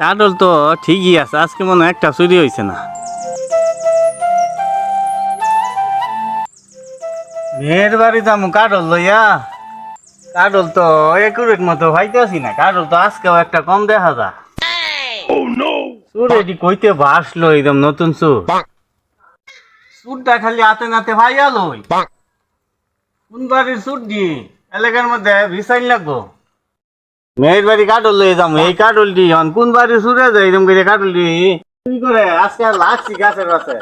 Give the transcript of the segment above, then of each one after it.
Cuddle তো ঠিকই আছে, আজকে মনে হয় একটা চুরি হয়েছে না। মেয়ের বাড়ি যাবো কাডল লইয়া, কাডল তো একুরেট মতো ভাইতেছি না, কাডল তো আজকেও একটা কম দেখা যা। চুর এটি কইতে বাসলো একদম নতুন চুর, চুরটা খালি হাতে নাতে ভাইয়া লই। কোন বাড়ির চুর দি এলাকার মধ্যে ভিসাইন লাগবো। মেয়ের বাড়ি কাটল লয়ে যাবো, এই কাটলটি কোন বাড়ি সুরে যায় এরকম করে কাটলটি কি করে আজকে আর লাগছি গাছের কাছে।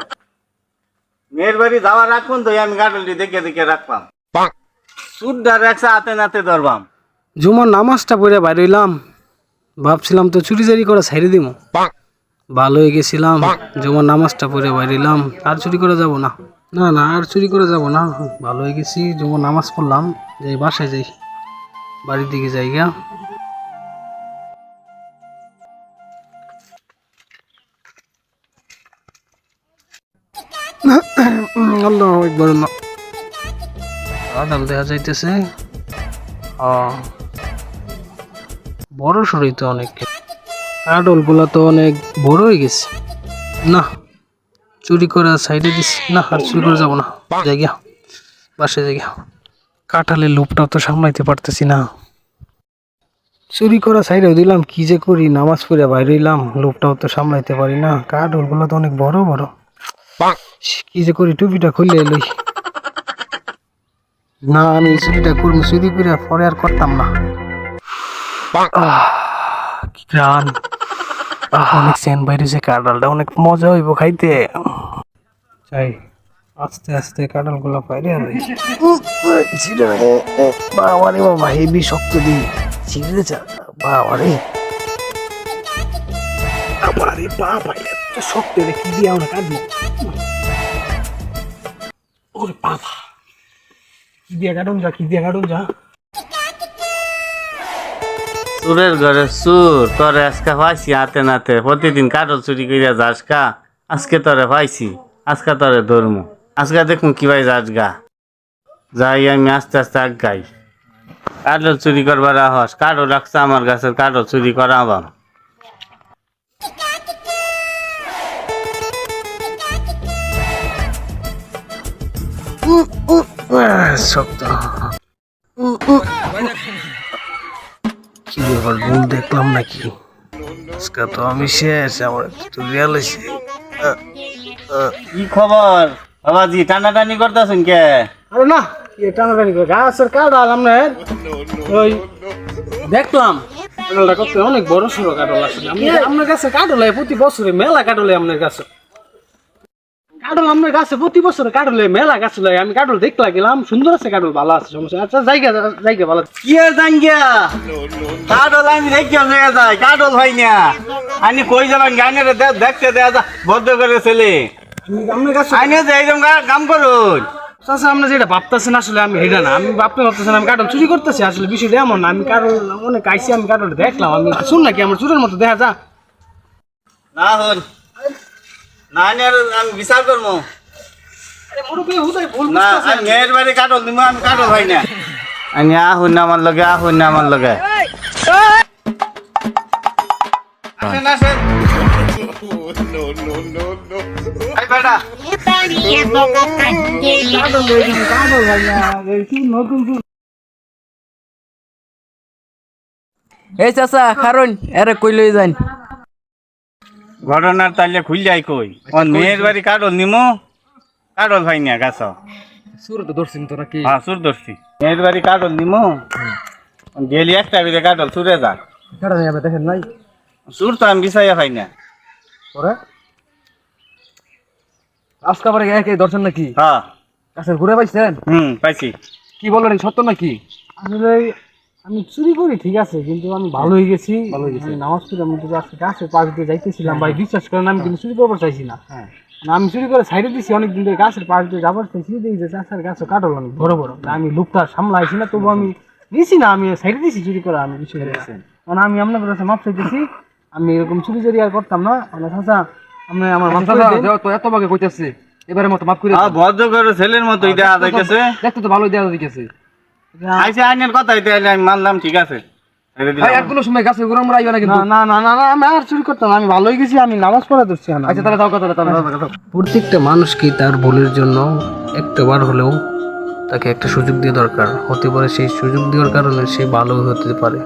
মেয়ের বাড়ি যাওয়ার রাখবেন তো আমি কাটলটি দেখে দেখে রাখলাম, সুরটা রাখছে হাতে নাতে ধরবাম। জুমার নামাজটা পড়ে বাইরে হইলাম, ভাবছিলাম তো চুরি চারি করে ছাইড়ে দিব, ভালো হয়ে গেছিলাম। জুমার নামাজটা পড়ে বাইরে হইলাম, আর চুরি করে যাব না, না না আর চুরি করে যাব না, ভালো হয়ে গেছি। জুমার নামাজ পড়লাম, যাই বাসায় যাই, বাড়ির দিকে যাই গা। আল্লাহ একবার আদাল দেখা যাইতেছে, বড় সরই তো অনেক, কাডল গুলা তো অনেক বড় হয়ে গেছে। না চুরি করে সাইডে দিস, না আর চুরি করে যাবো না, যাই গিয়া বাসে যাই গিয়া। কাঁঠালের লোভটাও তো সামলাইতে পারতেছি না, চুরি করা সাইডেও দিলাম, কি যে করি, নামাজ পড়ে বাইরে হইলাম, লোভটাও তো সামলাইতে পারি না। কাডল গুলা তো অনেক বড় বড়, কি যে করি, টুপিটা খুললে লই। না আমি চুরিটা করবো, চুরি করে পরে আর করতাম না। কি গান, অনেক সেন বাইরেছে, কাঁঠালটা অনেক মজা হইব খাইতে। চাই আস্তে আস্তে কাঁঠাল গুলা বাইরে বাবারে বাবা, হেবি শক্ত দিই ছিঁড়ে যা, বাবারে বাবারে বাবা, এত শক্ত রে, কি দিয়ে আমরা কাটবো, ওরে বাবা, কি দিয়ে কাটুন যা, কি দিয়ে কাটুন যা। চুরের ঘরে চুর, তোরে আজকে পাইছি হাতে নাতে, প্রতিদিন কাটল চুরি করিয়া যাস কা, আজকে তোরে পাইছি, আজকে তোরে ধরমু, আজকে দেখুন কি ভাই যাস গা। যাই আমি আস্তে আস্তে আগ গাই, কাটল চুরি করবার আহস, কাটল রাখছে আমার গাছের, কাটল চুরি করা আবার। শক্ত কি ব্যাপার, ভুল দেখলাম নাকি? আজকে তো আমি শেষ, আমার একটু রিয়াল হয়েছে। কি খবর বাবাজি, টানাটানি করতেছেন কে? আরে না, টানাটানি করে গাছের কাঁঠাল আপনার ওই দেখলাম, কাঁঠালটা কত অনেক বড় সড়ো কাঁঠাল আসলে। আপনার কাছে কাঁঠাল হয় প্রতি বছরে মেলা, কাঁঠাল হয় আপনার কাছে, কাঁঠাল আপনার কাছে প্রতি বছরে কাঁঠাল হয় মেলা, গাছ লাগে। আমি কাঁঠাল দেখতে গেলাম, সুন্দর আছে কাঁঠাল, ভালো আছে, সমস্যা। আচ্ছা জায়গা জায়গা ভালো কি জাঙ্গিয়া কাটল আমি দেখিয়া হয়ে যায়, কাটল হয় না, আমি কই যাবেন গাইনে দেখতে দেয়া যা বদ্ধ করে ছেলে আপনার কাছে। আইনে যে এইরকম কাম করুন। আচ্ছা আপনি যেটা ভাবতেছেন আসলে আমি এটা না, আমি আপনি ভাবতেছেন আমি কাঁঠাল চুরি করতেছি, আসলে বিষয়টা এমন না। আমি কাঁঠাল অনেক আইসি, আমি কাঁঠাল দেখলাম, আমি শুন নাকি আমার চুরের মতো দেখা যা। না হন না, আমি বিচার করবো না, আমি মেয়ের বাড়ি কাটল দিব, আমি কাটল হয় না। আমি আহুন না আমার লগে, আহুন না আমার লগে। আসেন আসেন, এই বেটা এই চাচা কারণ এরে কই লই যান। ঘটনার তাইলে খুল যাই কই, মেয়ের বাড়ি কাটল নিমো, কাটল ভাই না গাছ। সুর তো ধরছেন তো নাকি? হ্যাঁ সুর ধরছি, মেয়ের বাড়ি কাটল নিমো, গেলি একটা বিলে কাটল সুরে যা। কারণ আমি দেখেন নাই সুর তো আমি বিছাইয়া পাই না। পরে আজকে পরে একে ধরছেন নাকি? হ্যাঁ কাছে ঘুরে পাইছেন? পাইছি। কি বলেন সত্য নাকি? আসলে আমি চুরি করি ঠিক আছে, কিন্তু আমি ভালো হয়ে গেছি, আমি নামাজ পড়ে আমি যদি আজকে গাছের পাশ দিয়ে যাইতেছিলাম, ভাই বিশ্বাস করেন আমি কিন্তু চুরি করবার চাইছি না। না আমি চুরি করে সাইডে দিছি, অনেকদিন ধরে গাছের পাশ দিয়ে যাবার চাইছি, দেখি যে চাষার গাছও কাটল অনেক বড় বড়, আমি লুকটা সামলাইছি না, তবু আমি দিছি না, আমি সাইডে দিছি চুরি করা, আমি বিষয় মানে আমি আপনার কাছে মাপ চাইতেছি, আমি এরকম চুরি চুরি আর করতাম না। আমার চাচা আপনি আমার মাপ করে দেন। তো এত ভাগে কইতাছে, এবারে মতো মাফ করে হ্যাঁ ভদ্র করে ছেলের মতোই দেখা যাইতেছে, দেখতে তো ভালোই দেওয়া দিতেছে। আইসে আইনের কথা আমি মানলাম, ঠিক আছে ভাই আর কোনো সময় গাছের গোড়া মোড়া আইবা না কিন্তু। না না না না আমি আর চুরি করতাম না, আমি ভালোই গেছি, আমি নামাজ পড়া ধরছি না। আচ্ছা তাহলে যাও কথা তাহলে। প্রত্যেকটা মানুষকেই তার ভুলের জন্য একটাবার হলেও তাকে একটা সুযোগ দেওয়া দরকার, হতে পারে সেই সুযোগ দেওয়ার কারণে সে ভালো হতে পারে।